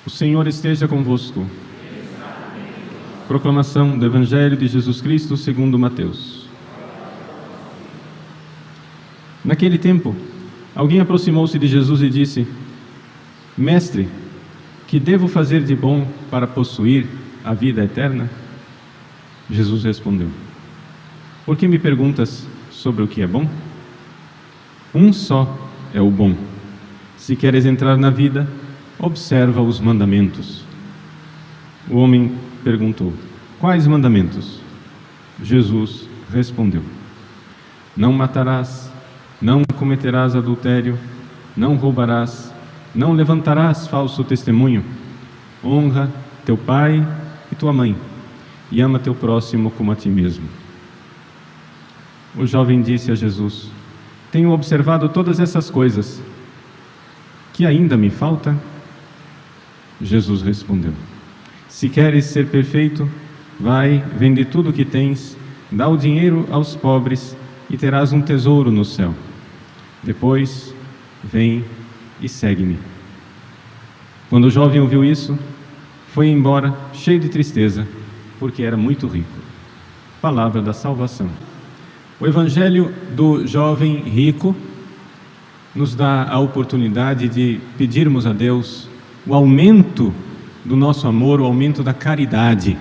O Senhor esteja convosco. Proclamação do Evangelho de Jesus Cristo segundo Mateus. Naquele tempo, alguém aproximou-se de Jesus e disse: Mestre, que devo fazer de bom para possuir a vida eterna? Jesus respondeu: Por que me perguntas sobre o que é bom? Um só é o bom. Se queres entrar na vida, observa os mandamentos. O homem perguntou: Quais mandamentos? Jesus respondeu: Não matarás, não cometerás adultério, não roubarás, não levantarás falso testemunho, honra teu pai e tua mãe, e ama teu próximo como a ti mesmo. O jovem disse a Jesus: Tenho observado todas essas coisas. Que ainda me falta? Jesus respondeu: Se queres ser perfeito, vai, vende tudo o que tens, dá o dinheiro aos pobres e terás um tesouro no céu. Depois, vem e segue-me. Quando o jovem ouviu isso, foi embora cheio de tristeza, porque era muito rico. Palavra da salvação. O Evangelho do jovem rico nos dá a oportunidade de pedirmos a Deus o aumento do nosso amor, o aumento da caridade.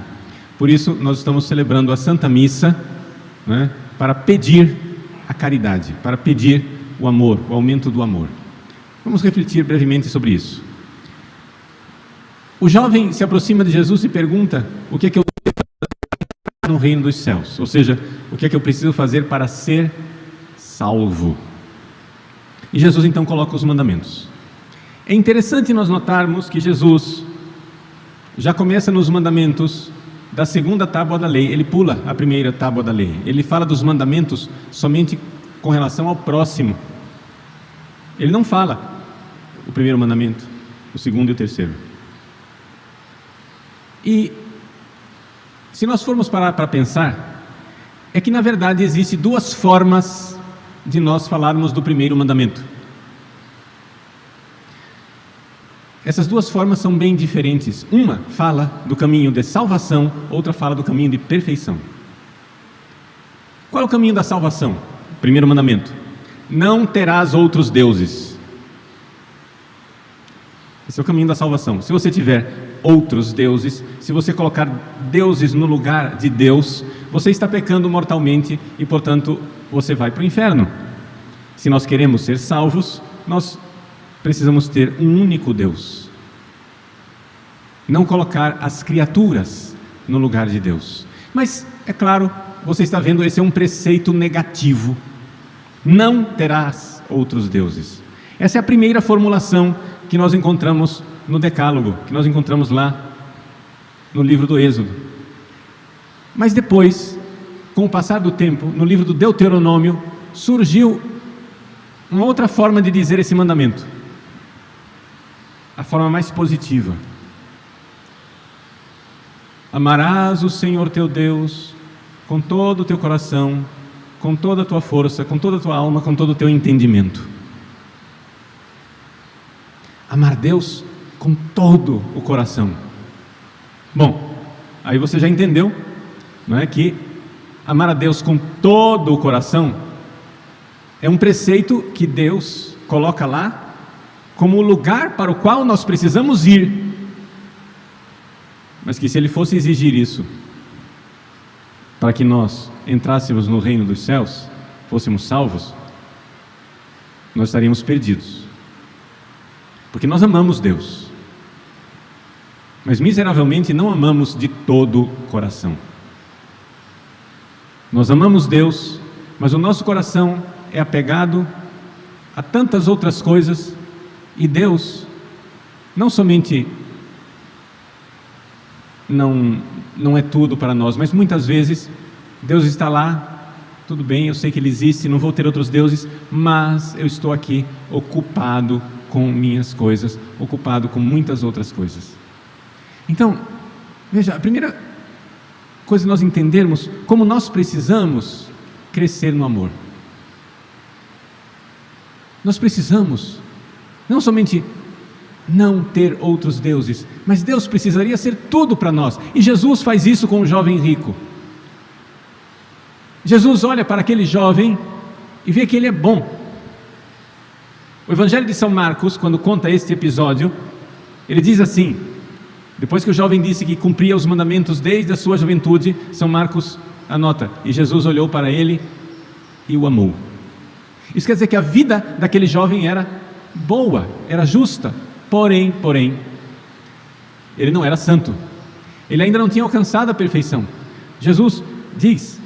Por isso, nós estamos celebrando a Santa Missa, né, para pedir a caridade, para pedir o amor, o aumento do amor. Vamos refletir brevemente sobre isso. O jovem se aproxima de Jesus e pergunta: o que é que eu devo fazer no reino dos céus? Ou seja, o que é que eu preciso fazer para ser salvo? E Jesus então coloca os mandamentos. É interessante nós notarmos que Jesus já começa nos mandamentos da segunda tábua da lei. Ele pula a primeira tábua da lei. Ele fala dos mandamentos somente com relação ao próximo. Ele não fala o primeiro mandamento, o segundo e o terceiro. E se nós formos parar para pensar, é que na verdade existem duas formas de nós falarmos do primeiro mandamento. Essas duas formas são bem diferentes. Uma fala do caminho de salvação, outra fala do caminho de perfeição. Qual é o caminho da salvação? Primeiro mandamento: não terás outros deuses. Esse é o caminho da salvação. Se você tiver outros deuses, se você colocar deuses no lugar de Deus, você está pecando mortalmente e, portanto, você vai para o inferno. Se nós queremos ser salvos, nós precisamos ter um único Deus. Não colocar as criaturas no lugar de Deus. Mas, é claro, você está vendo, esse é um preceito negativo. Não terás outros deuses. Essa é a primeira formulação que nós encontramos no Decálogo, que nós encontramos lá no livro do Êxodo. Mas depois, com o passar do tempo, no livro do Deuteronômio, surgiu uma outra forma de dizer esse mandamento. A forma mais positiva. Amarás o Senhor teu Deus com todo o teu coração, com toda a tua força, com toda a tua alma, com todo o teu entendimento. Amar Deus com todo o coração. Bom, aí você já entendeu, não é, que amar a Deus com todo o coração é um preceito que Deus coloca lá como o lugar para o qual nós precisamos ir, mas que se Ele fosse exigir isso para que nós entrássemos no reino dos céus, fôssemos salvos, nós estaríamos perdidos, porque nós amamos Deus, mas miseravelmente não amamos de todo o coração. Nós amamos Deus, mas o nosso coração é apegado a tantas outras coisas. E Deus não somente não é tudo para nós, mas muitas vezes Deus está lá, tudo bem, eu sei que Ele existe, não vou ter outros deuses, mas eu estou aqui ocupado com minhas coisas, ocupado com muitas outras coisas. Então, veja, a primeira coisa é nós entendermos como nós precisamos crescer no amor. Nós precisamos não somente não ter outros deuses, mas Deus precisaria ser tudo para nós, e Jesus faz isso com o jovem rico. Jesus olha para aquele jovem e vê que ele é bom. O Evangelho de São Marcos, quando conta este episódio, ele diz assim, depois que o jovem disse que cumpria os mandamentos desde a sua juventude, São Marcos anota, e Jesus olhou para ele e o amou. Isso quer dizer que a vida daquele jovem era boa, era justa, porém, ele não era santo, ele ainda não tinha alcançado a perfeição. Jesus diz,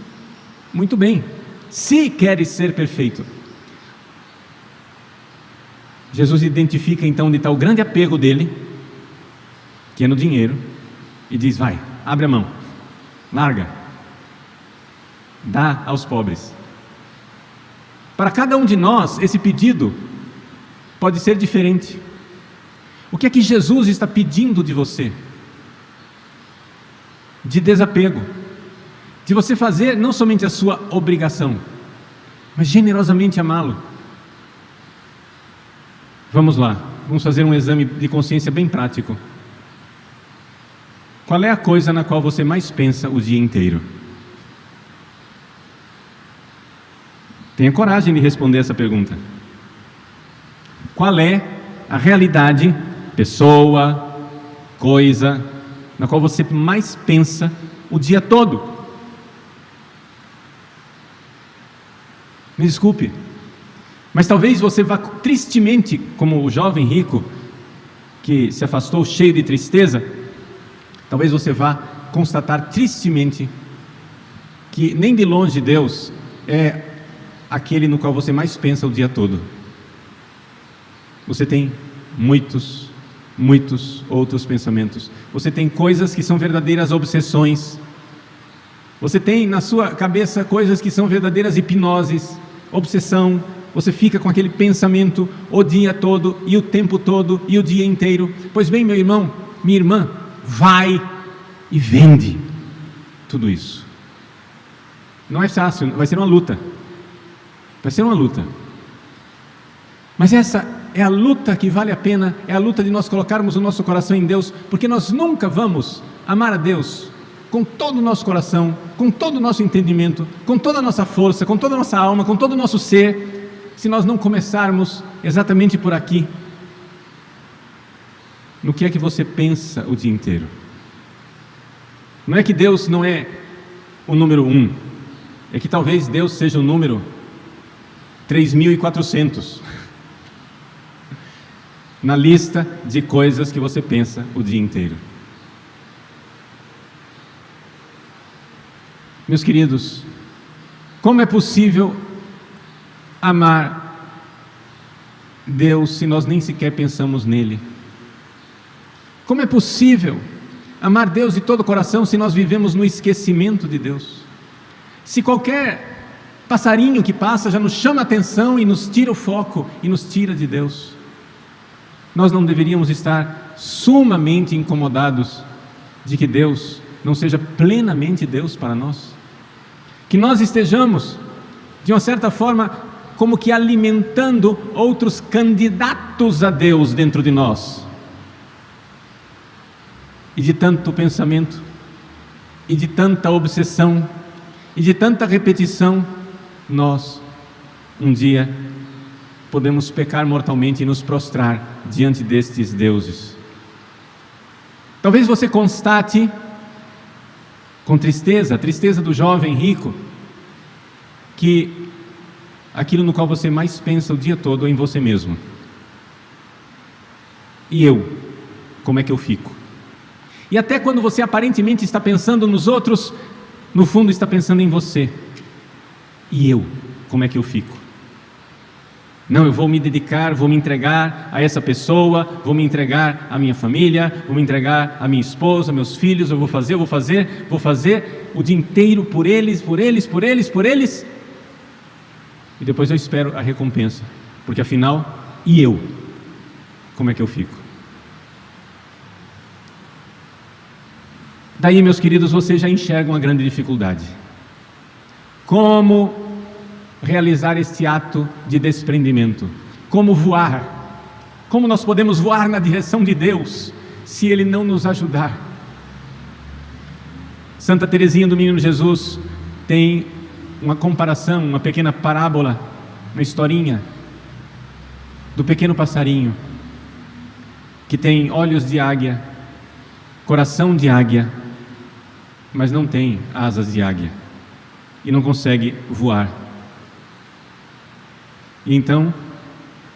muito bem, se queres ser perfeito. Jesus identifica então onde está o grande apego dele, que é no dinheiro, e diz, vai, abre a mão, larga, dá aos pobres. Para cada um de nós, esse pedido pode ser diferente. O que é que Jesus está pedindo de você? De desapego, de você fazer não somente a sua obrigação, mas generosamente amá-lo. Vamos lá, vamos fazer um exame de consciência bem prático. Qual é a coisa na qual você mais pensa o dia inteiro? Tenha coragem de responder essa pergunta. Qual é a realidade, pessoa, coisa, na qual você mais pensa o dia todo? Me desculpe, mas talvez você vá tristemente, como o jovem rico que se afastou cheio de tristeza, talvez você vá constatar tristemente que nem de longe Deus é aquele no qual você mais pensa o dia todo. Você tem muitos outros pensamentos. Você tem coisas que são verdadeiras obsessões. Você tem na sua cabeça coisas que são verdadeiras hipnoses, obsessão. Você fica com aquele pensamento o dia todo, e o tempo todo, e o dia inteiro. Pois bem, meu irmão, minha irmã, vai e vende tudo isso. Não é fácil, vai ser uma luta. Vai ser uma luta. Mas essa é a luta que vale a pena, é a luta de nós colocarmos o nosso coração em Deus, porque nós nunca vamos amar a Deus com todo o nosso coração, com todo o nosso entendimento, com toda a nossa força, com toda a nossa alma, com todo o nosso ser, se nós não começarmos exatamente por aqui. No que é que você pensa o dia inteiro? Não é que Deus não é o número 1, é que talvez Deus seja o número 3.400 na lista de coisas que você pensa o dia inteiro. Meus queridos, como é possível amar Deus se nós nem sequer pensamos nele? Como é possível amar Deus de todo o coração se nós vivemos no esquecimento de Deus? Se qualquer passarinho que passa já nos chama a atenção e nos tira o foco e nos tira de Deus, nós não deveríamos estar sumamente incomodados de que Deus não seja plenamente Deus para nós? Que nós estejamos, de uma certa forma, como que alimentando outros candidatos a Deus dentro de nós. E de tanto pensamento, e de tanta obsessão, e de tanta repetição, nós, um dia, podemos pecar mortalmente e nos prostrar diante destes deuses. Talvez você constate, com tristeza, a tristeza do jovem rico, que aquilo no qual você mais pensa o dia todo é em você mesmo. E eu, como é que eu fico? E até quando você aparentemente está pensando nos outros, no fundo está pensando em você. E eu, como é que eu fico? Não, eu vou me dedicar, vou me entregar a essa pessoa, vou me entregar à minha família, vou me entregar à minha esposa, meus filhos, eu vou fazer o dia inteiro por eles, e depois eu espero a recompensa, porque afinal, e eu? Como é que eu fico? Daí, meus queridos, vocês já enxergam uma grande dificuldade. Como realizar este ato de desprendimento? Como voar? Como nós podemos voar na direção de Deus se Ele não nos ajudar? Santa Teresinha do Menino Jesus tem uma comparação, uma pequena parábola, uma historinha do pequeno passarinho que tem olhos de águia, coração de águia, mas não tem asas de águia e não consegue voar. E então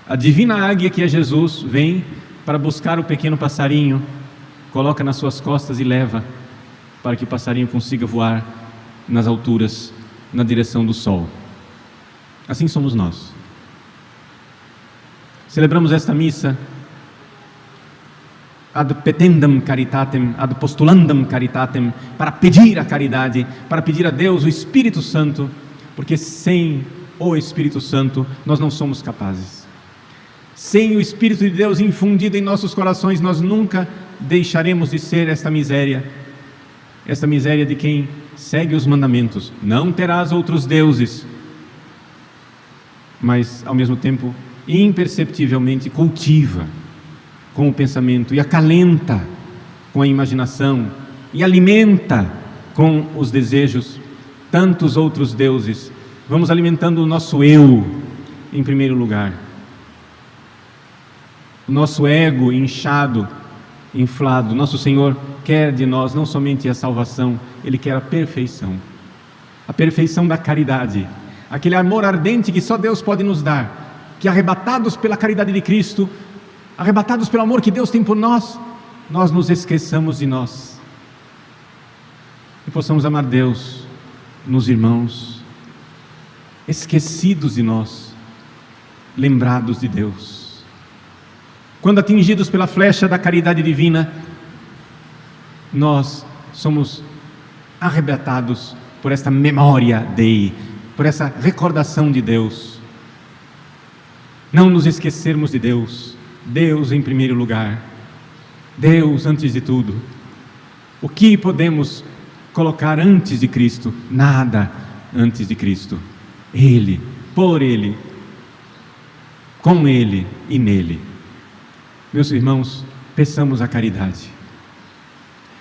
a divina águia, que é Jesus, vem para buscar o pequeno passarinho, coloca nas suas costas e leva para que o passarinho consiga voar nas alturas, na direção do sol. Assim somos nós. Celebramos esta missa ad petendam caritatem, ad postulandam caritatem, para pedir a caridade, para pedir a Deus o Espírito Santo, porque sem o Espírito Santo nós não somos capazes. Sem o Espírito de Deus infundido em nossos corações, nós nunca deixaremos de ser esta miséria de quem segue os mandamentos. Não terás outros deuses, mas ao mesmo tempo imperceptivelmente cultiva com o pensamento e acalenta com a imaginação e alimenta com os desejos tantos outros deuses. Vamos alimentando o nosso eu em primeiro lugar, o nosso ego inchado, inflado. Nosso Senhor quer de nós não somente a salvação, Ele quer a perfeição da caridade, aquele amor ardente que só Deus pode nos dar, que arrebatados pela caridade de Cristo, arrebatados pelo amor que Deus tem por nós, nós nos esqueçamos de nós e possamos amar Deus nos irmãos, esquecidos de nós, lembrados de Deus. Quando atingidos pela flecha da caridade divina, nós somos arrebatados por esta memória Dei, por essa recordação de Deus. Não nos esquecermos de Deus, Deus em primeiro lugar, Deus antes de tudo. O que podemos colocar antes de Cristo? Nada antes de Cristo. Ele, por Ele, com Ele e nele. Meus irmãos, peçamos a caridade.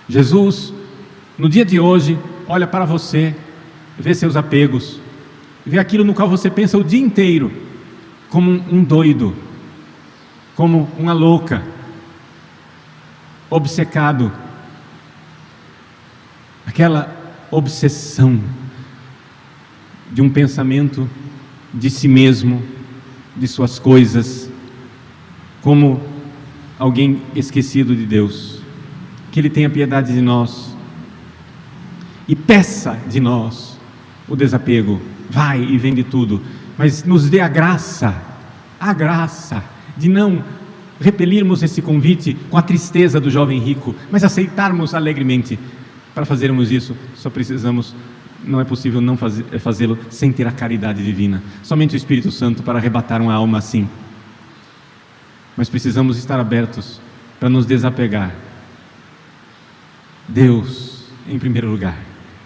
Jesus, no dia de hoje, olha para você, vê seus apegos, vê aquilo no qual você pensa o dia inteiro, como um doido, como uma louca, obcecado, aquela obsessão de um pensamento de si mesmo, de suas coisas, como alguém esquecido de Deus. Que Ele tenha piedade de nós e peça de nós o desapego. Vai e vende tudo, mas nos dê a graça de não repelirmos esse convite com a tristeza do jovem rico, mas aceitarmos alegremente. Para fazermos isso, só precisamos, não é possível não fazê-lo sem ter a caridade divina. Somente o Espírito Santo para arrebatar uma alma assim. Mas precisamos estar abertos para nos desapegar. Deus em primeiro lugar,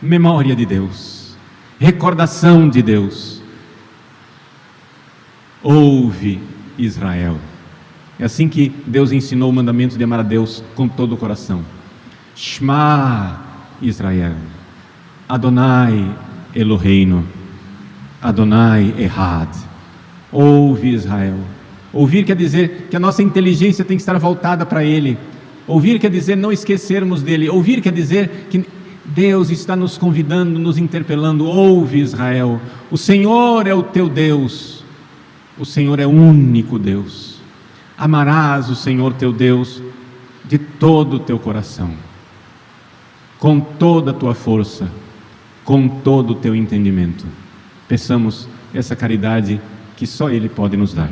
memória de Deus, recordação de Deus. Ouve, Israel. É assim que Deus ensinou o mandamento de amar a Deus com todo o coração. Shema Israel, Adonai Eloheinu, Adonai Ehad. Ouve, Israel. Ouvir quer dizer que a nossa inteligência tem que estar voltada para Ele. Ouvir quer dizer não esquecermos dEle. Ouvir quer dizer que Deus está nos convidando, nos interpelando. Ouve, Israel, o Senhor é o teu Deus, o Senhor é o único Deus. Amarás o Senhor teu Deus de todo o teu coração, com toda a tua força, com todo o teu entendimento. Peçamos essa caridade que só Ele pode nos dar.